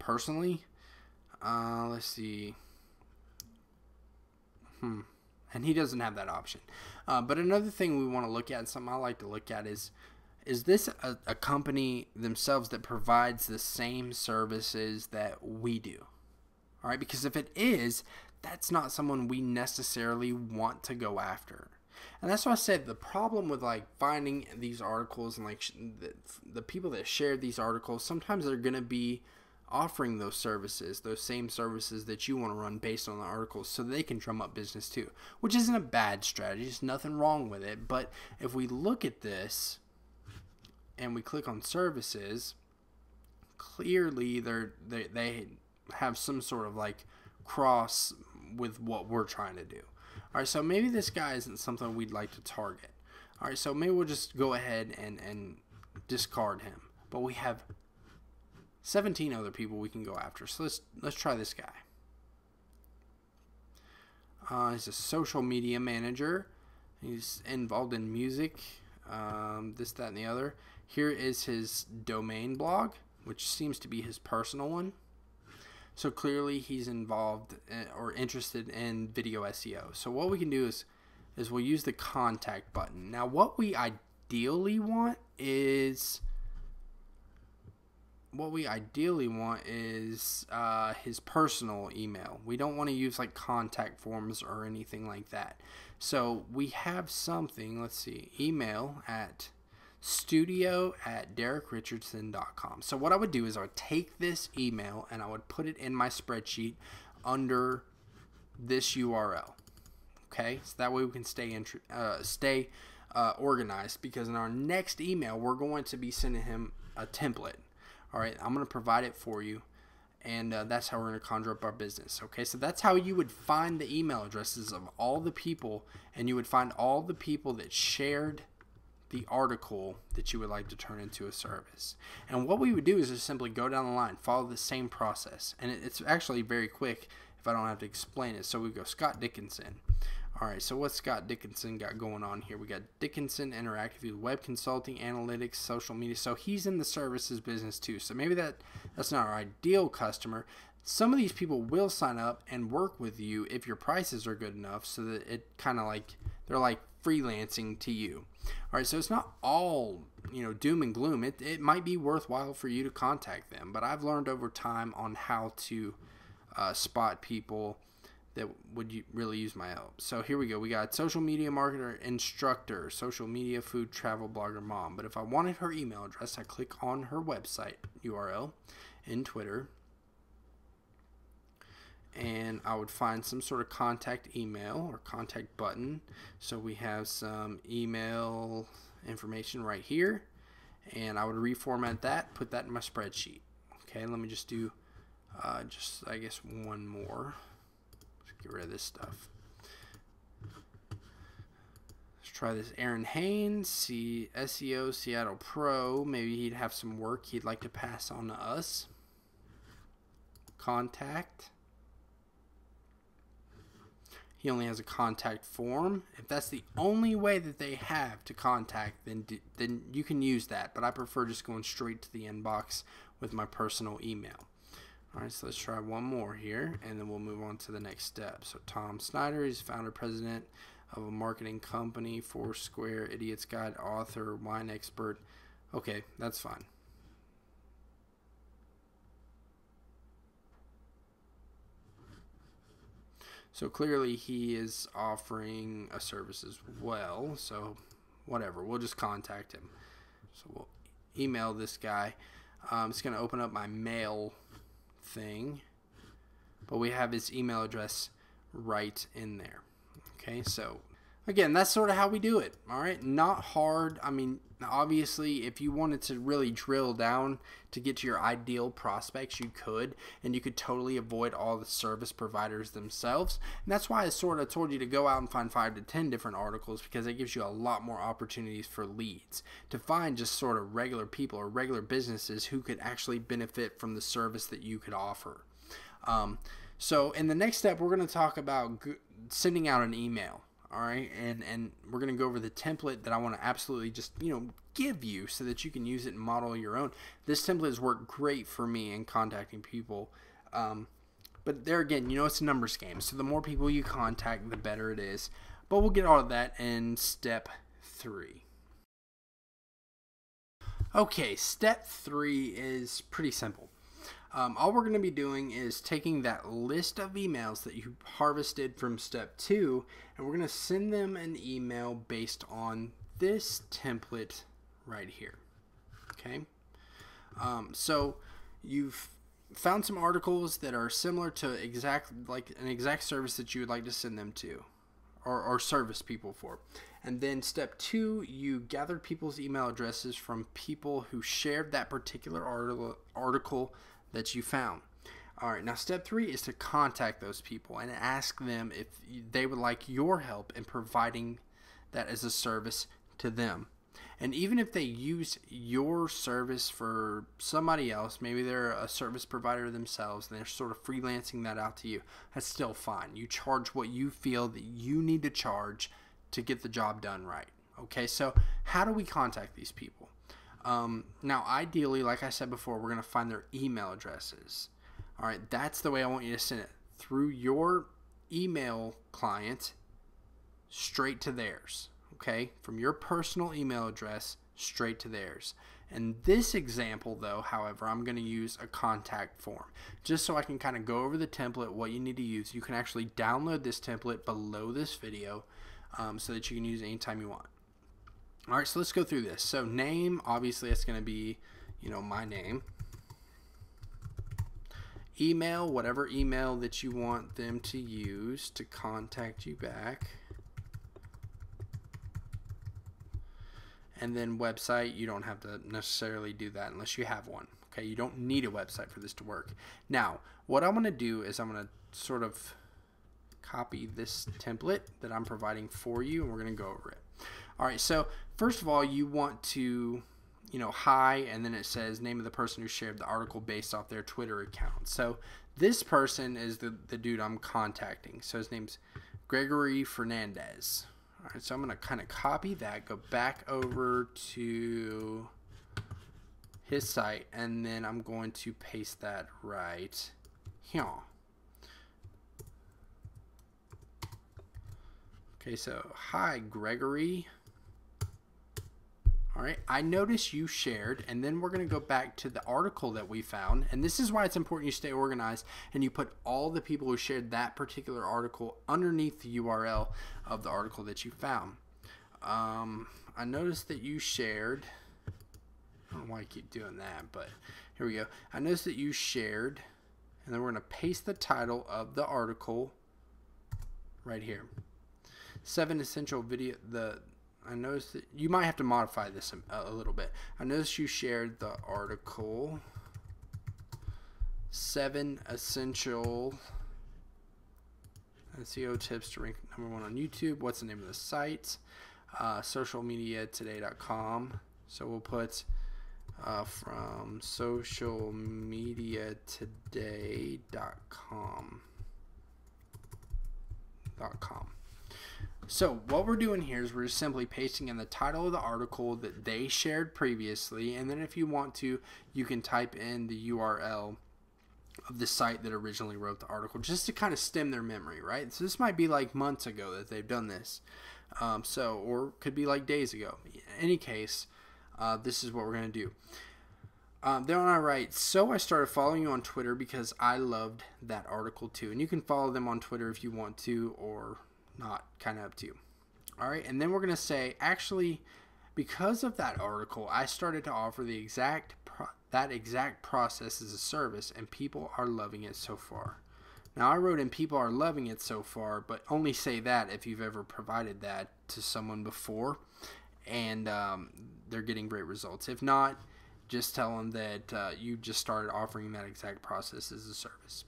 personally. Let's see. And he doesn't have that option. But another thing we want to look at, and something I like to look at, is this a company themselves that provides the same services that we do? All right, because if it is, that's not someone we necessarily want to go after. And that's why I said the problem with like finding these articles and like the people that shared these articles, sometimes they're going to be offering those services, those same services that you want to run based on the articles, so they can drum up business too, which isn't a bad strategy. There's nothing wrong with it. But if we look at this and we click on services, clearly they have some sort of like cross with what we're trying to do. All right, so maybe this guy isn't something we'd like to target. All right, so maybe we'll just go ahead and discard him. But we have 17 other people we can go after. So let's try this guy. He's a social media manager. He's involved in music, this, that, and the other. Here is his domain blog, which seems to be his personal one. So clearly he's involved or interested in video SEO. So what we can do is we'll use the contact button. Now what we ideally want is his personal email. We don't want to use like contact forms or anything like that. So we have something, let's see, email at studio@DerekRichardson.com. So what I would do is I would take this email and I would put it in my spreadsheet under this URL. Okay, so that way we can stay organized, because in our next email we're going to be sending him a template. All right, I'm going to provide it for you, and that's how we're going to conjure up our business. Okay, so that's how you would find the email addresses of all the people, and you would find all the people that shared the article that you would like to turn into a service. And what we would do is just simply go down the line, follow the same process, and it's actually very quick if I don't have to explain it. So we go Scott Dickinson. All right, so what's Scott Dickinson got going on here? We got Dickinson Interactive with web consulting, analytics, social media. So he's in the services business too. So maybe that's not our ideal customer. Some of these people will sign up and work with you if your prices are good enough, so that it kind of like they're like freelancing to you. All right, so it's not all, you know, doom and gloom. It might be worthwhile for you to contact them, but I've learned over time on how to spot people that would really use my help. So here we go. We got social media marketer, instructor, social media, food, travel blogger, mom. But if I wanted her email address, I click on her website URL in Twitter, and I would find some sort of contact email or contact button. So we have some email information right here, and I would reformat that, put that in my spreadsheet. Okay, let me just do I guess one more. Let's get rid of this stuff. Let's try this. Aaron Haynes, SEO Seattle Pro. Maybe he'd have some work he'd like to pass on to us. Contact. He only has a contact form. If that's the only way that they have to contact, then you can use that. But I prefer just going straight to the inbox with my personal email. All right, so let's try one more here, and then we'll move on to the next step. So Tom Snyder, he's founder, president of a marketing company, Foursquare, Idiot's Guide, author, wine expert. Okay, that's fine. So clearly he is offering a service as well. So whatever, we'll just contact him. So we'll email this guy. It's going to open up my mail thing, but we have his email address right in there. Okay, so again, that's sort of how we do it. All right, not hard. I mean, obviously, if you wanted to really drill down to get to your ideal prospects, you could, and you could totally avoid all the service providers themselves. And that's why I sort of told you to go out and find 5 to 10 different articles, because it gives you a lot more opportunities for leads to find just sort of regular people or regular businesses who could actually benefit from the service that you could offer. So in the next step, we're going to talk about sending out an email. All right, and we're going to go over the template that I want to absolutely just, give you so that you can use it and model your own. This template has worked great for me in contacting people. But there again, it's a numbers game. So the more people you contact, the better it is. But we'll get all of that in step 3. Okay, step 3 is pretty simple. All we're going to be doing is taking that list of emails that you harvested from step 2, and we're going to send them an email based on this template right here. Okay. So you've found some articles that are similar to an exact service that you would like to send them to, or service people for. And then step 2, you gathered people's email addresses from people who shared that particular article that you found. All right, now step 3 is to contact those people and ask them if they would like your help in providing that as a service to them. And even if they use your service for somebody else, maybe they're a service provider themselves and they're sort of freelancing that out to you, that's still fine. You charge what you feel that you need to charge to get the job done right. Okay, so how do we contact these people? Now, ideally, like I said before, we're going to find their email addresses. All right, that's the way I want you to send it, through your email client straight to theirs. Okay, from your personal email address straight to theirs. In this example, though, however, I'm going to use a contact form just so I can kind of go over the template, what you need to use. You can actually download this template below this video so that you can use it anytime you want. All right, so let's go through this. So name, obviously, it's going to be, my name. Email, whatever email that you want them to use to contact you back. And then website, you don't have to necessarily do that unless you have one. Okay, you don't need a website for this to work. Now, what I'm going to do is I'm going to sort of copy this template that I'm providing for you, and we're going to go over it. All right, so first of all, you want to, hi, and then it says name of the person who shared the article based off their Twitter account. So this person is the dude I'm contacting. So his name's Gregory Fernandez. All right, so I'm going to kind of copy that, go back over to his site, and then I'm going to paste that right here. Okay, so hi, Gregory. All right, I noticed you shared, and then we're going to go back to the article that we found, and this is why it's important you stay organized and you put all the people who shared that particular article underneath the URL of the article that you found. I noticed that you shared, I don't know why I keep doing that, but here we go. I noticed that you shared, and then we're going to paste the title of the article right here. 7 essential video, I noticed that you might have to modify this a little bit. I noticed you shared the article 7 essential SEO tips to rank #1 on YouTube. What's the name of the site? Socialmediatoday.com. So we'll put from socialmediatoday.com. So what we're doing here is we're just simply pasting in the title of the article that they shared previously, and then if you want to, you can type in the URL of the site that originally wrote the article, just to kind of stem their memory, right? So this might be like months ago that they've done this, or could be like days ago. In any case, this is what we're going to do. Then I write, so I started following you on Twitter because I loved that article too. And you can follow them on Twitter if you want to, or not, kind of up to you. All right, and then we're going to say, actually, because of that article, I started to offer that exact process as a service, and people are loving it so far. Now, I wrote in people are loving it so far, but only say that if you've ever provided that to someone before, and they're getting great results. If not, just tell them that you just started offering that exact process as a service.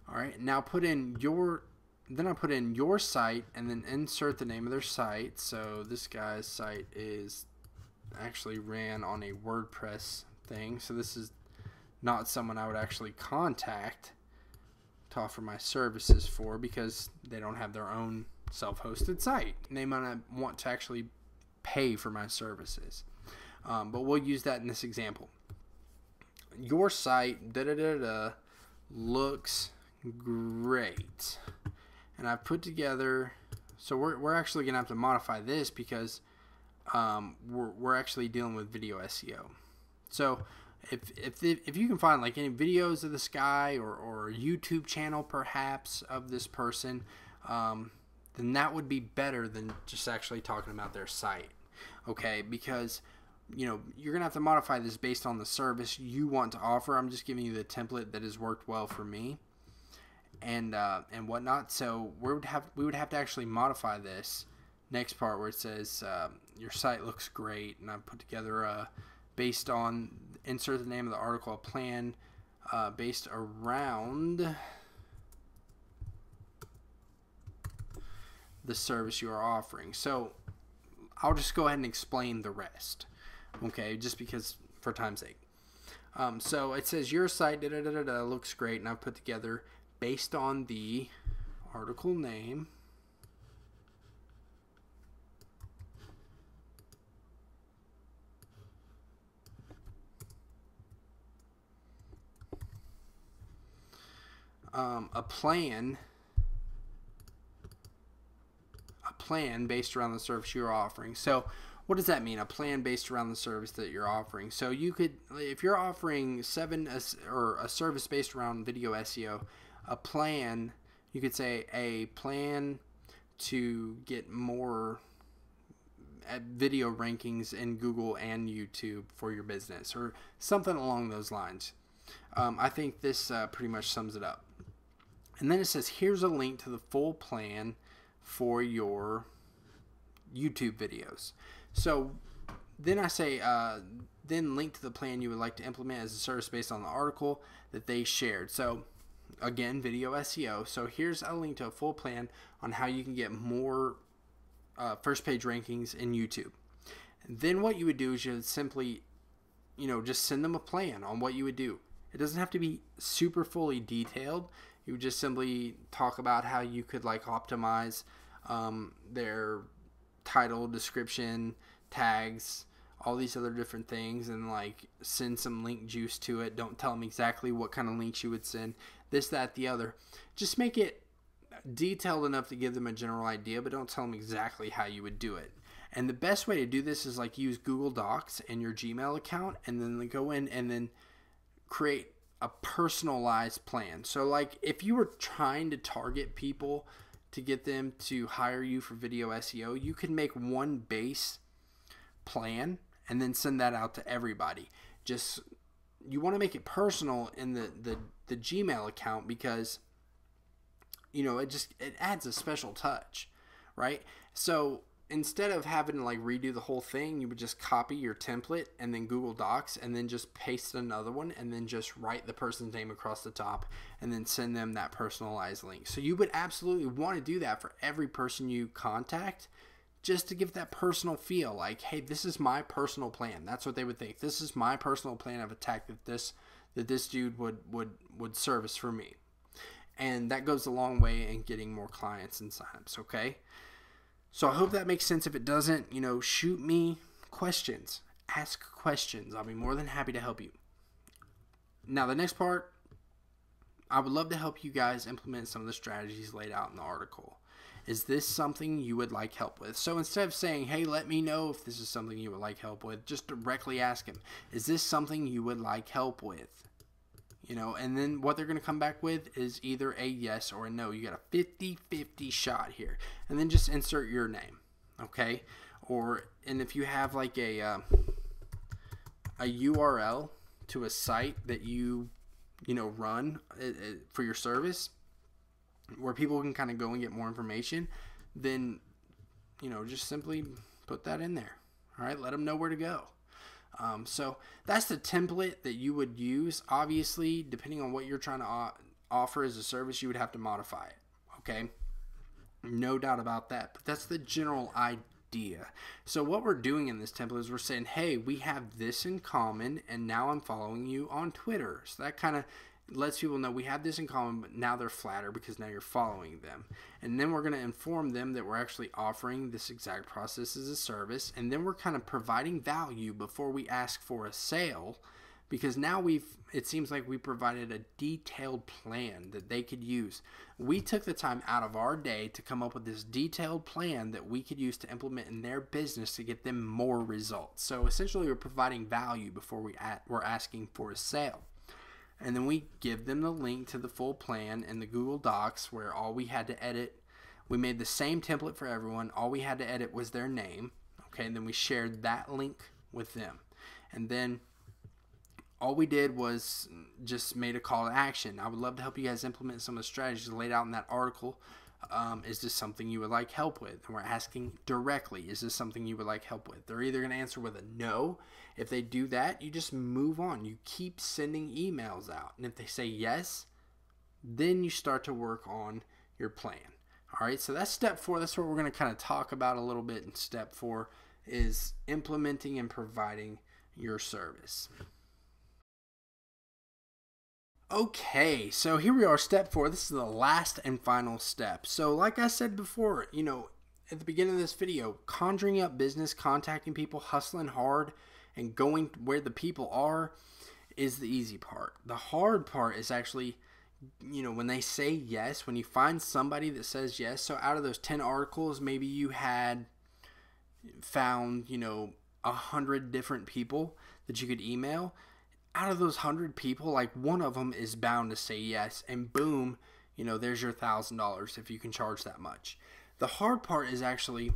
All right, now put in your... Then I put in your site and then insert the name of their site. So this guy's site is actually ran on a WordPress thing. So this is not someone I would actually contact to offer my services for, because they don't have their own self-hosted site. They might not want to actually pay for my services. But we'll use that in this example. Your site looks great. And I've put together, so we're actually going to have to modify this because we're actually dealing with video SEO. So if you can find like any videos of this guy or a YouTube channel perhaps of this person, then that would be better than just actually talking about their site. Okay, because you're going to have to modify this based on the service you want to offer. I'm just giving you the template that has worked well for me. And whatnot. So we would have to actually modify this next part where it says your site looks great, and I put together based on, insert the name of the article, a plan based around the service you are offering. So I'll just go ahead and explain the rest, okay, just because for time's sake. So it says your site looks great, and I've put together based on the article name, a plan based around the service you're offering. So what does that mean? A plan based around the service that you're offering. So you could, if you're offering a service based around video SEO, a plan, you could say a plan to get more video rankings in Google and YouTube for your business, or something along those lines. I think this pretty much sums it up. And then it says, here's a link to the full plan for your YouTube videos. So then I say, then link to the plan you would like to implement as a service based on the article that they shared. So again, video SEO. So here's a link to a full plan on how you can get more first page rankings in YouTube. And then what you would do is you would simply, just send them a plan on what you would do. It doesn't have to be super fully detailed. You would just simply talk about how you could optimize their title, description, tags, all these other different things, and send some link juice to it. Don't tell them exactly what kind of links you would send, this, that, the other. Just make it detailed enough to give them a general idea, but don't tell them exactly how you would do it. And the best way to do this is use Google Docs and your Gmail account, and then go in and then create a personalized plan. So if you were trying to target people to get them to hire you for video SEO, you could make one base plan and then send that out to everybody. Just, you want to make it personal in the Gmail account, because it adds a special touch, right? So instead of having to redo the whole thing, you would just copy your template and then Google Docs and then just paste another one and then just write the person's name across the top and then send them that personalized link. So you would absolutely want to do that for every person you contact, just to give that personal feel, hey, this is my personal plan. That's what they would think. This is my personal plan of attack that this dude would service for me. And that goes a long way in getting more clients and signups, okay? So I hope that makes sense. If it doesn't, shoot me questions. Ask questions. I'll be more than happy to help you. Now, the next part, I would love to help you guys implement some of the strategies laid out in the article. Is this something you would like help with? So instead of saying, hey, let me know if this is something you would like help with, just directly ask him, is this something you would like help with? And then what they're going to come back with is either a yes or a no. You got a 50-50 shot here. And then just insert your name, okay? And if you have a URL to a site that you run for your service, where people can kind of go and get more information, then just simply put that in there. All right, let them know where to go. So that's the template that you would use. Obviously, depending on what you're trying to offer as a service, you would have to modify it. Okay, no doubt about that. But that's the general idea. So what we're doing in this template is we're saying, hey, we have this in common, and now I'm following you on Twitter. So that kind of lets people know we have this in common, but now they're flattered because now you're following them. And then we're going to inform them that we're actually offering this exact process as a service, and then we're kind of providing value before we ask for a sale, because now it seems like we provided a detailed plan that they could use. We took the time out of our day to come up with this detailed plan that we could use to implement in their business to get them more results. So essentially, we're providing value before we're asking for a sale. And then we give them the link to the full plan in the Google Docs, where all we had to edit, we made the same template for everyone. All we had to edit was their name. Okay, and then we shared that link with them. And then all we did was just made a call to action. I would love to help you guys implement some of the strategies laid out in that article. Is this something you would like help with? And we're asking directly, is this something you would like help with? They're either going to answer with a no. If they do that, you just move on. You keep sending emails out. And if they say yes, then you start to work on your plan. All right, so that's step 4. That's what we're going to kind of talk about a little bit in step 4, is implementing and providing your service. Okay, so here we are, step 4. This is the last and final step. So like I said before, at the beginning of this video, conjuring up business, contacting people, hustling hard, and going where the people are is the easy part. The hard part is actually when they say yes, when you find somebody that says yes, so out of those 10 articles, maybe you had found, 100 different people that you could email. Out of those 100 people, like one of them is bound to say yes, and boom, there's your $1,000 if you can charge that much. The hard part is actually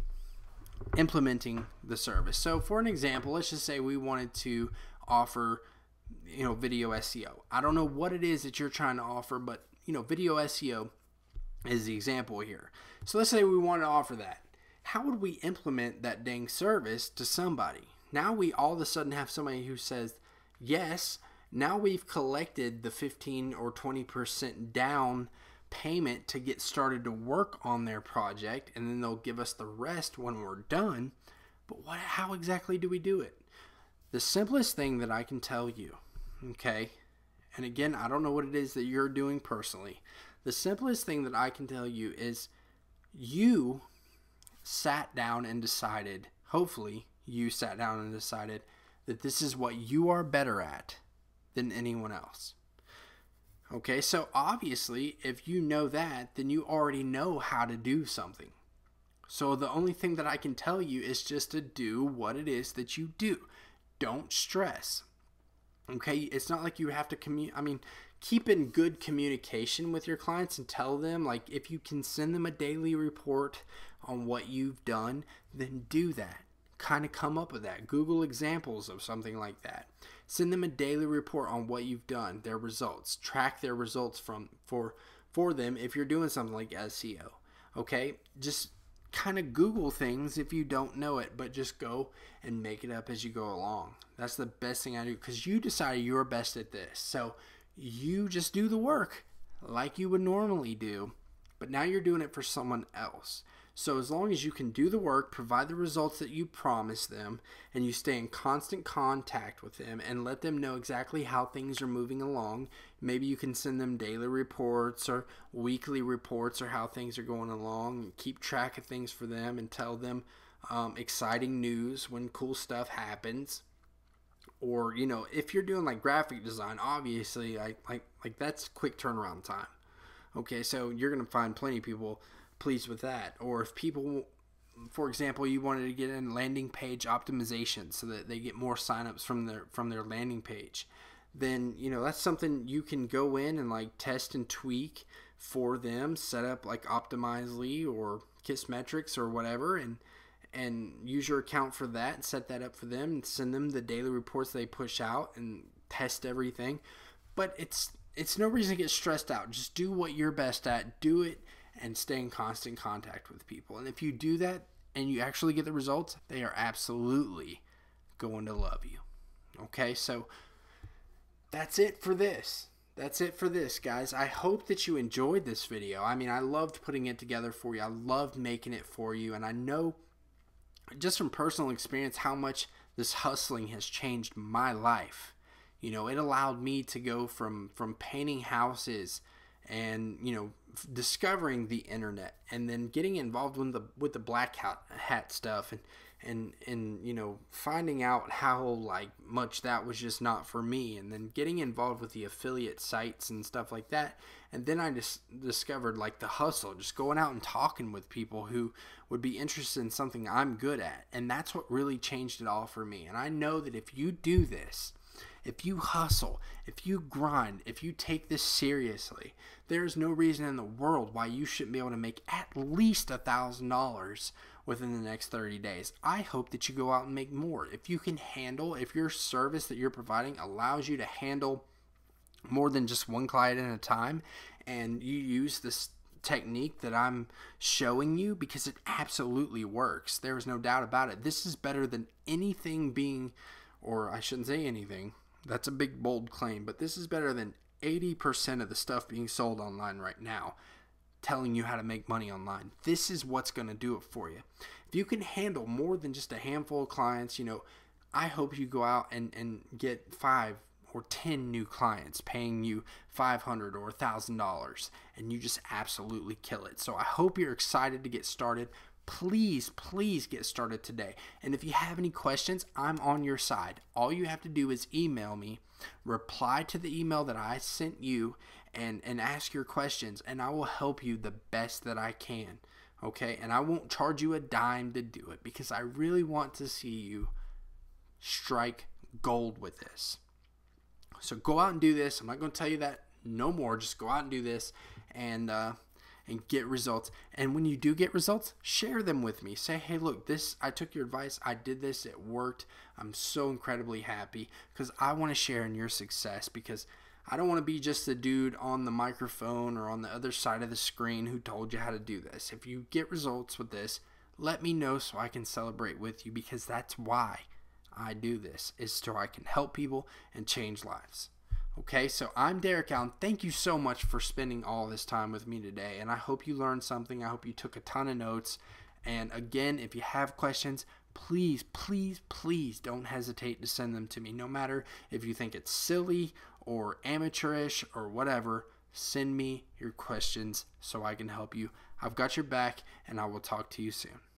implementing the service. So for an example, let's just say we wanted to offer, video SEO. I don't know what it is that you're trying to offer, but, video SEO is the example here. So let's say we want to offer that. How would we implement that dang service to somebody? Now we all of a sudden have somebody who says yes. Now we've collected the 15 or 20% down payment to get started to work on their project, and then they'll give us the rest when we're done. But how exactly do we do it? The simplest thing that I can tell you, okay, and again, I don't know what it is that you're doing personally. The simplest thing that I can tell you is you sat down and decided, hopefully you sat down and decided that this is what you are better at than anyone else. Okay, so obviously if you know that, then you already know how to do something. So the only thing that I can tell you is just to do what it is that you do. Don't stress. Okay, it's not like you have to keep in good communication with your clients and tell them, like, if you can send them a daily report on what you've done, then do that. Kind of come up with that. Google examples of something like that. Send them a daily report on what you've done, their results. Track their results for them if you're doing something like SEO. Okay? Just kind of Google things if you don't know it, but just go and make it up as you go along. That's the best thing I do, because you decided you're best at this. So you just do the work like you would normally do, but now you're doing it for someone else. So as long as you can do the work, provide the results that you promised them, and you stay in constant contact with them and let them know exactly how things are moving along, maybe you can send them daily reports or weekly reports or how things are going along, and keep track of things for them and tell them exciting news when cool stuff happens. Or, if you're doing like graphic design, obviously like that's quick turnaround time. Okay, so you're going to find plenty of people pleased with that. Or if people, for example, you wanted to get in landing page optimization so that they get more signups from their landing page, then that's something you can go in and like test and tweak for them, set up like Optimizely or Kissmetrics or whatever, and use your account for that and set that up for them and send them the daily reports they push out and test everything. But it's no reason to get stressed out. Just do what you're best at, do it, and stay in constant contact with people. And if you do that and you actually get the results, they are absolutely going to love you. Okay, so that's it for this. That's it for this, guys. I hope that you enjoyed this video. I loved putting it together for you. I loved making it for you. And I know just from personal experience how much this hustling has changed my life. It allowed me to go from painting houses and discovering the internet, and then getting involved with the black hat stuff, and finding out how like much that was just not for me, and then getting involved with the affiliate sites and stuff like that. And then I just discovered like the hustle, just going out and talking with people who would be interested in something I'm good at, and that's what really changed it all for me. And I know that if you do this, if you hustle, if you grind, if you take this seriously, there's no reason in the world why you shouldn't be able to make at least $1,000 within the next 30 days. I hope that you go out and make more. If you can handle, if your service that you're providing allows you to handle more than just one client at a time, and you use this technique that I'm showing you, because it absolutely works. There is no doubt about it. This is better than anything being, or I shouldn't say anything, that's a big bold claim, but this is better than 80% of the stuff being sold online right now, telling you how to make money online. This is what's going to do it for you. If you can handle more than just a handful of clients, I hope you go out and get 5 or 10 new clients paying you $500 or $1,000, and you just absolutely kill it. So I hope you're excited to get started. Please get started today. And if you have any questions, I'm on your side. All you have to do is email me, reply to the email that I sent you, and ask your questions, and I will help you the best that I can. Okay? And I won't charge you a dime to do it because I really want to see you strike gold with this. So go out and do this. I'm not going to tell you that no more. Just go out and do this and get results. And when you do get results, share them with me. Say, hey, look, this, I took your advice. I did this. It worked. I'm so incredibly happy because I want to share in your success, because I don't want to be just the dude on the microphone or on the other side of the screen who told you how to do this. If you get results with this, let me know so I can celebrate with you, because that's why I do this, is so I can help people and change lives. Okay, so I'm Derek Allen. Thank you so much for spending all this time with me today, and I hope you learned something. I hope you took a ton of notes. And again, if you have questions, please, please, please don't hesitate to send them to me. No matter if you think it's silly or amateurish or whatever, send me your questions so I can help you. I've got your back, and I will talk to you soon.